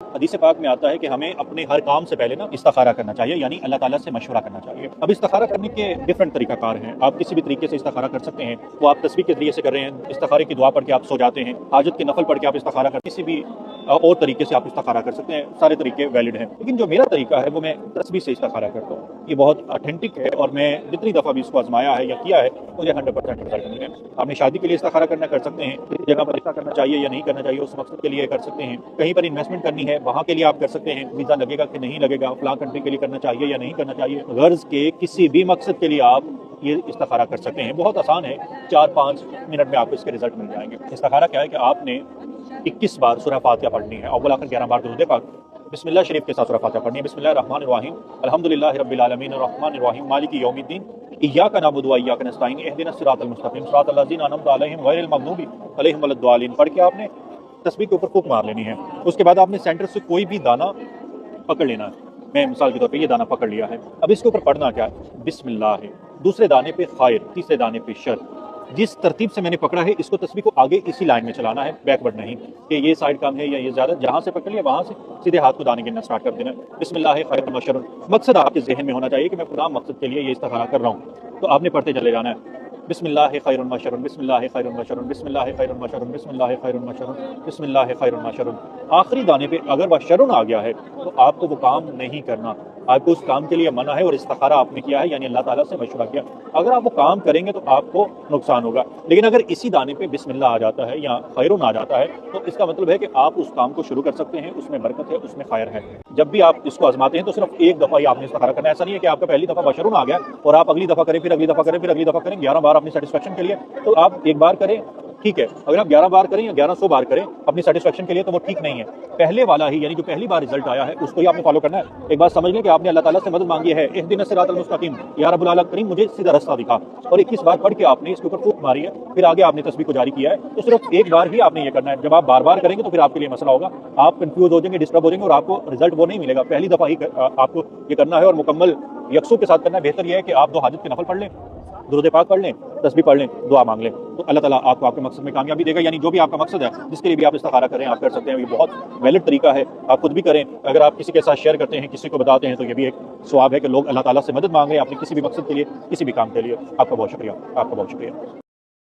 حدیث پاک میں آتا ہے کہ ہمیں اپنے ہر کام سے پہلے استخارہ کرنا چاہیے، یعنی اللہ تعالیٰ سے مشورہ کرنا چاہیے۔ اب استخارہ کرنے کے ڈفرنٹ طریقہ کار ہیں، آپ کسی بھی طریقے سے استخارہ کر سکتے ہیں۔ وہ آپ تسبیح کے ذریعے سے کر رہے ہیں، استخارے کی دعا پڑھ کے آپ سو جاتے ہیں، حاجت کے نفل پڑھ کے آپ استخارہ کر، کسی بھی اور طریقے سے آپ استخارہ کر سکتے ہیں، سارے طریقے ویلڈ ہیں۔ لیکن جو میرا طریقہ ہے وہ میں تسبیح سے استخارہ کرتا ہوں، یہ بہت اتھینٹک ہے، اور میں جتنی دفعہ بھی اس کو آزمایا ہے یا کیا ہے مجھے 100% رزلٹ ملے ہیں۔ آپ نے شادی کے لیے استخارہ کرنا کر سکتے ہیں، کسی جگہ پر رشتہ کرنا چاہیے یا نہیں کرنا چاہیے اس مقصد کے لیے کر سکتے ہیں، کہیں پر انویسٹمنٹ کرنی ہے وہاں کے لیے آپ کر سکتے ہیں، ویزا لگے گا کہ نہیں لگے گا، فلاں کنٹری کے لیے کرنا چاہیے یا نہیں کرنا چاہیے، غرض کے کسی بھی مقصد کے لیے آپ یہ استخارہ کر سکتے ہیں۔ بہت آسان ہے، 4-5 منٹ میں آپ کو اس کے رزلٹ مل جائیں گے۔ استخارہ کیا ہے کہ آپ نے 21 بار سورہ فاتحہ پڑھنی ہے، اول آخر 11 بار درود پاک، بسم اللہ شریف کے ساتھ سورہ فاتحہ پڑھنی ہے۔ بسم اللہ الرحمن الرحیم، الحمدللہ رب العالمین الرحمن الرحیم مالک یوم الدین، ایاک نعبد و ایاک نستعین، اہدنا الصراط المستقیم صراط الذین انعمت علیہم غیر المغضوب علیہم ولا الضالین پڑھ کے آپ نے تسبیح کے اوپر پھونک مار لینی ہے۔ اس کے بعد آپ نے سینٹر سے کوئی بھی دانہ پکڑ لینا ہے، میں مثال کے طور پہ یہ دانہ پکڑ لیا ہے۔ اب اس کے اوپر پڑھنا کیا ہے؟ بسم اللہ ہے، دوسرے دانے پہ خیر، تیسرے دانے پہ شر۔ جس ترتیب سے میں نے پکڑا ہے اس کو تسبیح کو آگے اسی لائن میں چلانا ہے، بیک ورڈ نہیں کہ یہ سائڈ کم ہے یا یہ زیادہ، جہاں سے پکڑ لیا وہاں سے سیدھے ہاتھ کو دانے گننا سٹارٹ کر دینا ہے۔ بسم اللہ خیر و شر، مقصد آپ کے ذہن میں ہونا چاہیے کہ میں فلاں مقصد کے لیے یہ استخارہ کر رہا ہوں، تو آپ نے پڑھتے چلے جانا ہے۔ بسم اللہ خیر و شر، بسم اللہ خیر و شر، بسم اللہ خیر و شر، بسم اللہ خیر و شر، بسم اللہ خیر و شر۔ آخری دانے پہ اگر وہ شرن آ گیا ہے تو آپ کو وہ کام نہیں کرنا، آپ کو اس کام کے لیے منع ہے، اور استخارہ آپ نے کیا ہے یعنی اللہ تعالیٰ سے مشورہ کیا۔ اگر آپ وہ کام کریں گے تو آپ کو نقصان ہوگا، لیکن اگر اسی دانے پہ بسم اللہ آ جاتا ہے یا خیرون آ جاتا ہے تو اس کا مطلب ہے کہ آپ اس کام کو شروع کر سکتے ہیں، اس میں برکت ہے، اس میں خیر ہے۔ جب بھی آپ اس کو آزماتے ہیں تو صرف ایک دفعہ ہی آپ نے استخارہ کرنا ہے، ایسا نہیں ہے کہ آپ کا پہلی دفعہ بشرون آ گیا اور آپ اگلی دفعہ کریں، پھر اگلی دفعہ کریں، پھر اگلی دفعہ کریں، 11 بار اپنی سیٹسفیکشن کے لیے۔ تو آپ ایک بار کریں ٹھیک ہے، اگر آپ 11 بار کریں یا 1100 بار کریں اپنی سیٹسفیکشن کے لیے تو وہ ٹھیک نہیں ہے۔ پہلے والا ہی یعنی جو پہلی بار رزلٹ آیا ہے اس کو ہی آپ نے فالو کرنا ہے۔ ایک بات سمجھ لیں کہ آپ نے اللہ تعالیٰ سے مدد مانگی ہے، اہدنا الصراط المستقیم، یا رب العالمین مجھے سیدھا رستہ دکھا، اور 21 بار پڑھ کے آپ نے اس کے اوپر پھونک ماری ہے، پھر آگے آپ نے تسبیح کو جاری کیا ہے۔ تو صرف ایک بار ہی آپ نے یہ کرنا ہے، جب آپ بار بار کریں گے تو پھر آپ کے لیے مسئلہ ہوگا، آپ کنفیوز ہو جائیں گے، ڈسٹرب ہو جائیں گے، اور آپ کو رزلٹ وہ نہیں ملے گا۔ پہلی دفعہ ہی آپ کو یہ کرنا ہے اور مکمل یکسو کے ساتھ کرنا ہے۔ بہتر یہ ہے کہ آپ 2 حاجت کے نفل پڑھ لیں، درود پاک پڑھ لیں، تسبیح پڑھ لیں، دعا مانگ لیں، تو اللہ تعالیٰ آپ کو آپ کے مقصد میں کامیابی دے گا۔ یعنی جو بھی آپ کا مقصد ہے جس کے لیے بھی آپ استخارہ کریں آپ کر سکتے ہیں، یہ بہت ویلڈ طریقہ ہے، آپ خود بھی کریں۔ اگر آپ کسی کے ساتھ شیئر کرتے ہیں، کسی کو بتاتے ہیں تو یہ بھی ایک ثواب ہے کہ لوگ اللہ تعالیٰ سے مدد مانگ رہے ہیں اپنے کسی بھی مقصد کے لیے، کسی بھی کام کے لیے۔ آپ کا بہت شکریہ، آپ کا بہت شکریہ۔